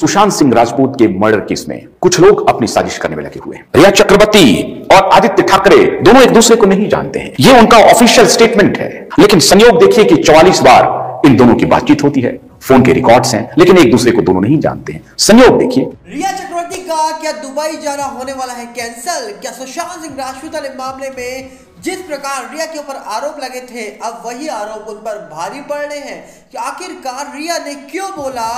सुशांत सिंह राजपूत के murder case में कुछ लोग अपनी साजिश करने में लगे हुए हैं। रिया चक्रवर्ती और आदित्य ठाकरे दोनों एक दूसरे को नहीं जानते हैं, ये उनका ऑफिशियल स्टेटमेंट है। लेकिन संयोग देखिए कि 44 बार इन दोनों की बातचीत होती है, फोन के रिकॉर्ड्स हैं, लेकिन एक दूसरे को दोनों नहीं जानते हैं। संयोग देखिए। रिया चक्रवर्ती का क्या दुबई जाना होने वाला है कैंसिल? क्या सुशांत सिंह राजपूत वाले मामले में जिस प्रकार रिया के ऊपर आरोप लगे थे, अब वही आरोप उन पर भारी पड़ रहे हैं कि आखिरकार रिया ने क्यों बोला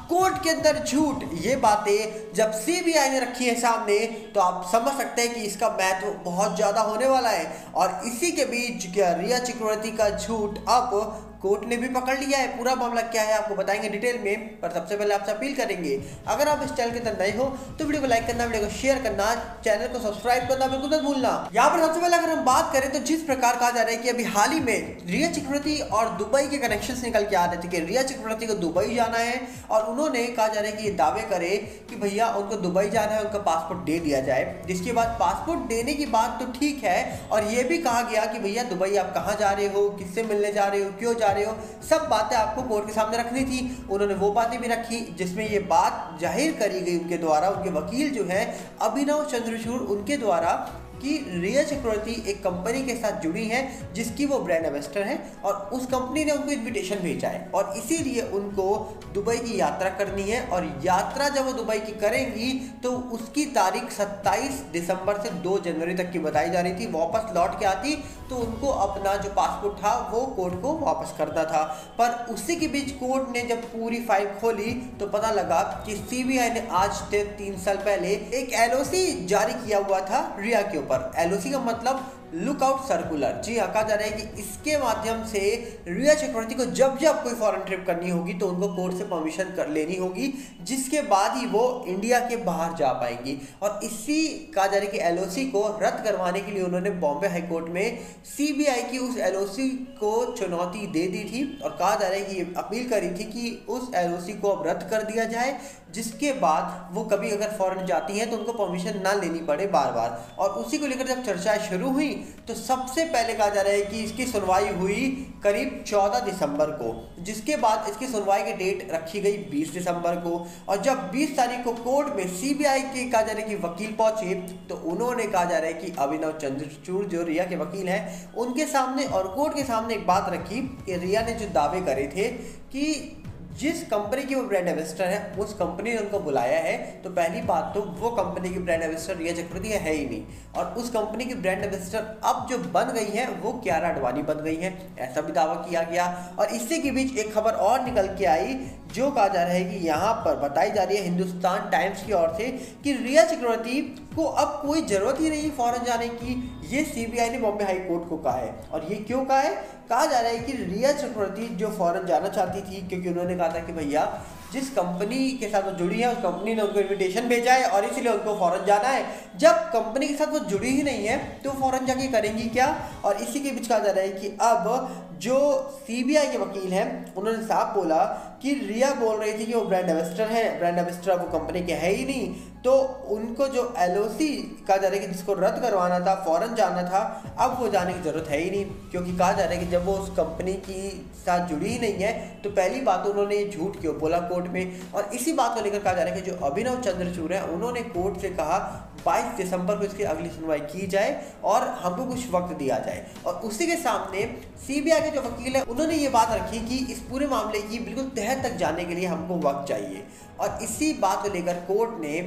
कोर्ट के अंदर झूठ? ये बातें जब सीबीआई ने रखी है सामने तो आप समझ सकते हैं कि इसका महत्व बहुत ज्यादा होने वाला है। और इसी के बीच क्या रिया चक्रवर्ती का झूठ अब कोर्ट ने भी पकड़ लिया है? पूरा मामला क्या है आपको बताएंगे डिटेल में, पर सबसे पहले आपसे अपील करेंगे अगर आप इस चैनल के अंदर नए हो तो वीडियो को लाइक करना, वीडियो को शेयर करना, चैनल को सब्सक्राइब करना बिल्कुल मत भूलना। यहाँ पर सबसे पहले अगर हम बात करें तो जिस प्रकार कहा जा रहा है कि अभी हाल ही में रिया चक्रवर्ती और दुबई के कनेक्शंस निकल के आ रहे थे कि रिया चक्रवर्ती को दुबई जाना है और उन्होंने कहा जा रहा है कि ये दावे करे कि भैया उनको दुबई जाना है, उनका पासपोर्ट दे दिया जाए। जिसके बाद पासपोर्ट देने की बात तो ठीक है, और ये भी कहा गया कि भैया दुबई आप कहाँ जा रहे हो, किससे मिलने जा रहे हो, क्यों जा रहे हो, सब बातें आपको कोर्ट के सामने रखनी थी। उन्होंने वो बातें भी रखी जिसमें ये बात जाहिर करी गई उनके द्वारा, उनके वकील जो है अभिनव चंद्रचूड़, उनके द्वारा कि रिया चक्रवर्ती एक कंपनी के साथ जुड़ी है जिसकी वो ब्रांड एम्बेसडर है और उस कंपनी ने उनको इनविटेशन भेजा है और इसीलिए उनको दुबई की यात्रा करनी है। और यात्रा जब वो दुबई की करेंगी तो उसकी तारीख 27 दिसंबर से 2 जनवरी तक की बताई जा रही थी। वापस लौट के आती तो उनको अपना जो पासपोर्ट था वो कोर्ट को वापस करना था। पर उसी के बीच कोर्ट ने जब पूरी फाइल खोली तो पता लगा कि सीबीआई ने आज से 3 साल पहले एक एलओसी जारी किया हुआ था रिया के ऊपर। एलओसी का मतलब लुकआउट सर्कुलर। जी हाँ, कहा जा रहा है कि इसके माध्यम से रिया चक्रवर्ती को जब जब कोई फॉरेन ट्रिप करनी होगी तो उनको कोर्ट से परमिशन कर लेनी होगी, जिसके बाद ही वो इंडिया के बाहर जा पाएंगी। और इसी कहा जा रहा है कि एलओसी को रद्द करवाने के लिए उन्होंने बॉम्बे हाई कोर्ट में सीबीआई की उस एलओसी को चुनौती दे दी थी और कहा जा रहा है कि ये अपील करी थी कि उस एलओसी को अब रद्द कर दिया जाए, जिसके बाद वो कभी अगर फॉरेन जाती हैं तो उनको परमिशन ना लेनी पड़े बार बार। और उसी को लेकर जब चर्चाएं शुरू हुई तो सबसे पहले कहा जा रहा है कि इसकी सुनवाई हुई करीब 14 दिसंबर को, जिसके बाद इसकी सुनवाई की डेट रखी गई 20 दिसंबर को। और जब 20 तारीख को कोर्ट में सीबीआई के कहा जा रहा है कि वकील पहुंचे तो उन्होंने कहा जा रहा है कि अभिनव चंद्रचूड़ जो रिया के वकील हैं उनके सामने और कोर्ट के सामने एक बात रखी कि रिया ने जो दावे करे थे कि जिस कंपनी की वो ब्रांड एम्बेसडर है उस कंपनी ने उनको बुलाया है, तो पहली बात तो वो कंपनी की ब्रांड एम्बेसडर रिया चक्रवर्ती है ही नहीं। और उस कंपनी की ब्रांड एम्बेसडर अब जो बन गई है वो कियारा आडवाणी बन गई है, ऐसा भी दावा किया गया। और इसी के बीच एक खबर और निकल के आई जो कहा जा रहा है कि यहाँ पर बताई जा रही है हिंदुस्तान टाइम्स की ओर से कि रिया चक्रवर्ती को अब कोई जरूरत ही नहीं फॉरेन जाने की। ये सीबीआई ने बॉम्बे हाई कोर्ट को कहा है। और ये क्यों कहा है? कहा जा रहा है कि रिया चक्रवर्ती जो फॉरेन जाना चाहती थी, क्योंकि उन्होंने कहा था कि भैया जिस कंपनी के साथ वो जुड़ी है उस कंपनी ने उनको इनविटेशन भेजा है और इसीलिए उनको फॉरेन जाना है। जब कंपनी के साथ वो जुड़ी ही नहीं है तो फॉरेन जाके करेंगी क्या? और इसी के बीच कहा जा रहा है कि अब जो सीबीआई के वकील हैं उन्होंने साफ बोला कि रिया बोल रही थी कि वो ब्रांड एम्बेसडर है, ब्रांड एम्बेसडर वो कंपनी के है ही नहीं, तो उनको जो एलओसी कहा जा रहा है कि जिसको रद्द करवाना था, फॉरेन जाना था, अब वो जाने की जरूरत है ही नहीं। क्योंकि कहा जा रहा है कि जब वो उस कंपनी की साथ जुड़ी ही नहीं है तो पहली बात उन्होंने ये झूठ क्यों बोला कोर्ट में। और इसी बात को लेकर कहा जा रहा है कि जो अभिनव चंद्रचूड़ है उन्होंने कोर्ट से कहा 22 दिसंबर को इसकी अगली सुनवाई की जाए और हमको कुछ वक्त दिया जाए। और उसी के सामने सीबीआई के जो वकील है उन्होंने ये बात रखी कि इस पूरे मामले की बिल्कुल तह तक जाने के लिए हमको वक्त चाहिए। और इसी बात को लेकर कोर्ट ने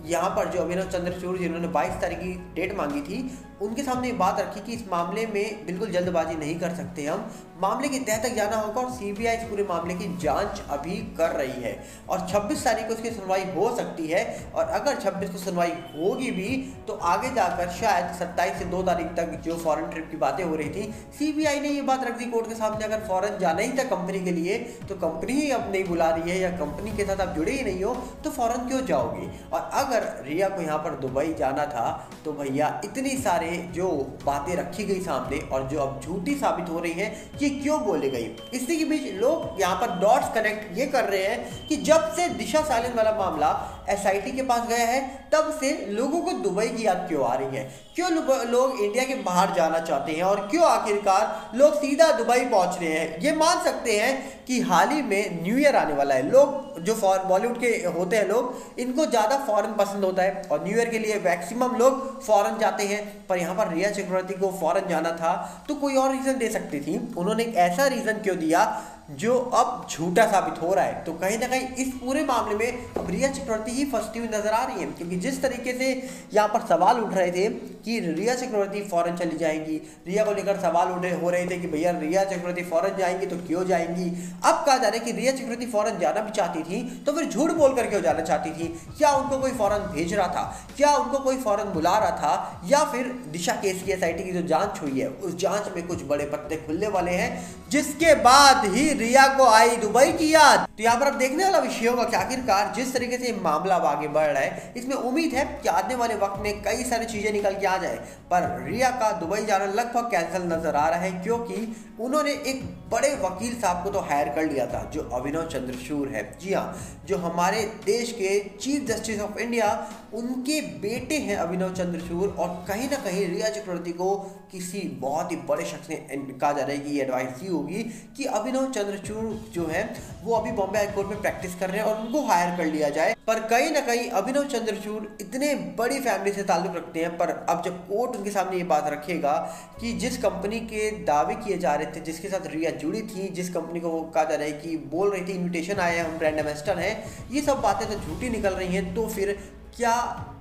यहाँ पर जो अभिनव चंद्रचूड़ जिन्होंने 22 तारीख की डेट मांगी थी उनके सामने ये बात रखी कि इस मामले में बिल्कुल जल्दबाजी नहीं कर सकते, हम मामले की तह तक जाना होगा। और सीबीआई इस पूरे मामले की जांच अभी कर रही है और 26 तारीख को इसकी सुनवाई हो सकती है। और अगर 26 को सुनवाई होगी भी तो आगे जाकर शायद 27 से 2 तारीख तक जो फॉरेन ट्रिप की बातें हो रही थी, सीबीआई ने ये बात रख दी कोर्ट के सामने, अगर फॉरेन जाना ही था कंपनी के लिए तो कंपनी ही अब नहीं बुला रही है या कंपनी के साथ आप जुड़े ही नहीं हो तो फॉरेन क्यों जाओगे। और अगर रिया को यहाँ पर दुबई जाना था तो भैया इतनी सारे जो बातें रखी गई सामने और जो अब झूठी साबित हो रही हैं ये क्यों बोले गई। इसी के बीच लोग यहाँ पर डॉट्स कनेक्ट ये कर रहे हैं कि जब से दिशा सालिन वाला मामला एसआईटी के पास गया है, तब से लोगों को दुबई की याद क्यों आ रही है, क्यों लोग इंडिया के बाहर जाना चाहते हैं और क्यों आखिरकार लोग सीधा दुबई पहुंच रहे हैं। ये मान सकते हैं कि हाल ही में न्यू ईयर आने वाला है। लोग जो बॉलीवुड के होते हैं लोग, इनको ज़्यादा फॉरेन पसंद होता है और न्यू ईयर के लिए मैक्सिमम लोग फॉरेन जाते हैं। पर यहाँ पर रिया चक्रवर्ती को फॉरेन जाना था तो कोई और रीज़न दे सकती थी, उन्होंने एक ऐसा रीज़न क्यों दिया जो अब झूठा साबित हो रहा है। तो कहीं ना कहीं इस पूरे मामले में अब रिया चक्रवर्ती ही फंसती हुई नजर आ रही है, क्योंकि जिस तरीके से यहाँ पर सवाल उठ रहे थे कि रिया चक्रवर्ती फॉरेन चली जाएंगी, रिया को लेकर सवाल हो रहे थे कि भैया रिया चक्रवर्ती फॉरेन जाएंगी तो क्यों जाएंगी। अब कहा जा रहा है कि रिया चक्रवर्ती फॉरेन जाना भी चाहती थी तो फिर झूठ बोलकर क्यों जाना चाहती थी। क्या उनको कोई फॉरेन भेज रहा था, क्या उनको कोई फॉरेन बुला रहा था, या फिर दिशा केस की एसआईटी की जो जांच हुई है उस जांच में कुछ बड़े पत्ते खुलने वाले हैं, जिसके बाद ही रिया को आई दुबई की याद। तो यहाँ पर अब देखने वाला विषय होगा कि आखिरकार जिस तरीके से मामला अब आगे बढ़ रहा है, इसमें उम्मीद है कि आने वाले वक्त में कई सारी चीजें निकल के आ जाए। पर रिया का दुबई जाना लगभग कैंसिल नजर आ रहा है, क्योंकि उन्होंने एक बड़े वकील साहब को तो हायर कर लिया था जो अभिनव चंद्रचूड़ है। जी हाँ, जो हमारे देश के चीफ जस्टिस ऑफ इंडिया, उनके बेटे हैं अभिनव चंद्रचूड़। और कहीं ना कहीं रिया चक्रवर्ती को किसी बहुत ही बड़े शख्स ने कहा जा रहा है कि एडवाइस दी होगी कि अभिनव चंद्रचूड़ जो है वो अभी बॉम्बे हाई कोर्ट में प्रैक्टिस कर रहे हैं और उनको हायर कर लिया जाए। पर कहीं ना कहीं अभिनव चंद्रचूड़ इतने बड़ी फैमिली से ताल्लुक रखते हैं, पर अब जब कोर्ट उनके सामने ये बात रखेगा कि जिस कंपनी के दावे किए जा रहे थे, जिसके साथ रिया जुड़ी थी, जिस कंपनी को वो कहा जा रहा है कि बोल रही थी इन्विटेशन आया है, हम ब्रांड एम्बेसडर हैं, ये सब बातें तो झूठी निकल रही हैं, तो फिर क्या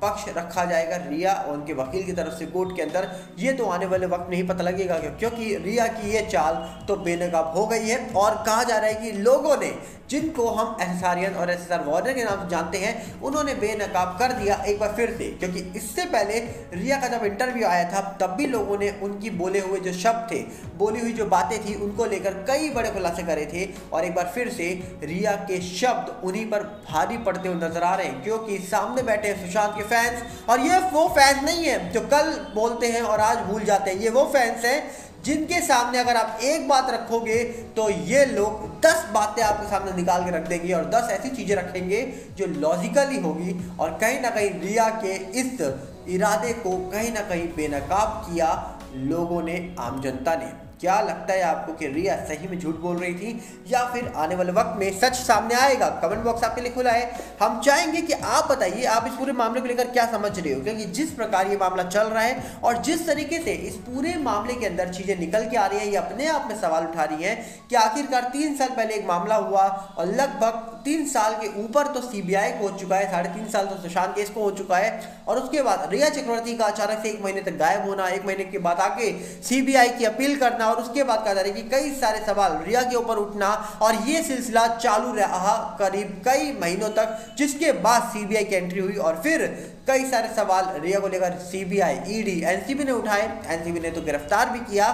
पक्ष रखा जाएगा रिया और उनके वकील की तरफ से कोर्ट के अंदर, ये तो आने वाले वक्त में ही पता लगेगा। क्योंकि रिया की ये चाल तो बेनकाब हो गई है और कहा जा रहा है कि लोगों ने, जिनको हम एसएसआरियन और एसएसआर वॉरियर के नाम से जानते हैं, उन्होंने बेनकाब कर दिया एक बार फिर से। क्योंकि इससे पहले रिया का जब इंटरव्यू आया था तब भी लोगों ने उनकी बोले हुए जो शब्द थे, बोली हुई जो बातें थी, उनको लेकर कई बड़े खुलासे करे थे। और एक बार फिर से रिया के शब्द उन्हीं पर भारी पड़ते हुए नजर आ रहे हैं, क्योंकि सामने बैठे सुशांत के फैंस, और ये वो फैंस नहीं है जो कल बोलते हैं और आज भूल जाते हैं। ये वो फैंस हैं जिनके सामने अगर आप एक बात रखोगे तो ये लोग 10 बातें आपके सामने निकाल के रख देंगे और 10 ऐसी चीजें रखेंगे जो लॉजिकली होगी। और कहीं ना कहीं रिया के इस इरादे को कहीं ना कहीं बेनकाब किया लोगों ने, आम जनता ने। क्या लगता है आपको कि रिया सही में झूठ बोल रही थी या फिर आने वाले वक्त में सच सामने आएगा? कमेंट बॉक्स आपके लिए खुला है, हम चाहेंगे कि आप बताइए आप इस पूरे मामले को लेकर क्या समझ रहे हो। क्योंकि जिस प्रकार ये मामला चल रहा है और जिस तरीके से इस पूरे मामले के अंदर चीजें निकल के आ रही है, ये अपने आप में सवाल उठा रही है कि आखिरकार 3 साल पहले एक मामला हुआ और लगभग 3 साल के ऊपर तो सीबीआई को हो चुका है, 3.5 साल तो सुशांत केस को हो चुका है, और उसके बाद रिया चक्रवर्ती का अचानक से 1 महीने तक गायब होना, 1 महीने के बाद आके सीबीआई की अपील करना, और उसके बाद कहा जा रहा है कि कई सारे सवाल रिया के ऊपर उठना, और ये सिलसिला चालू रहा करीब कई महीनों तक, जिसके बाद सीबीआई की एंट्री हुई और फिर कई सारे सवाल रिया को लेकर सीबीआई, ईडी, एनसीबी ने उठाए। एनसीबी ने तो गिरफ्तार भी किया।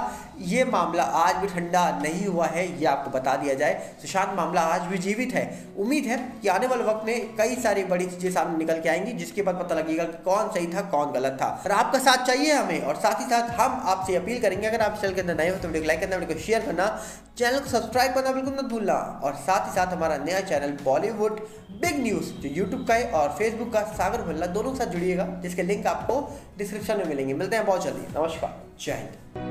ये मामला आज भी ठंडा नहीं हुआ है, ये आपको बता दिया जाए। सुशांत मामला आज भी जीवित है। उम्मीद है कि आने वाले वक्त में कई सारी बड़ी चीजें सामने निकल के आएंगी, जिसके बाद पता लगेगा कि कौन सही था कौन गलत था। और आपका साथ चाहिए हमें, और साथ ही साथ हम आपसे अपील करेंगे अगर आप चैनल के अंदर नए हो तो वीडियो को लाइक करना, वीडियो को शेयर करना, चैनल को सब्सक्राइब करना बिल्कुल मत भूलना। और साथ ही साथ हमारा नया चैनल बॉलीवुड बिग न्यूज जो यूट्यूब का है और फेसबुक का, सागर भल्ला, दोनों के साथ जुड़िएगा, जिसके लिंक आपको डिस्क्रिप्शन में मिलेंगे। मिलते हैं बहुत जल्दी। नमस्कार, जय हिंद।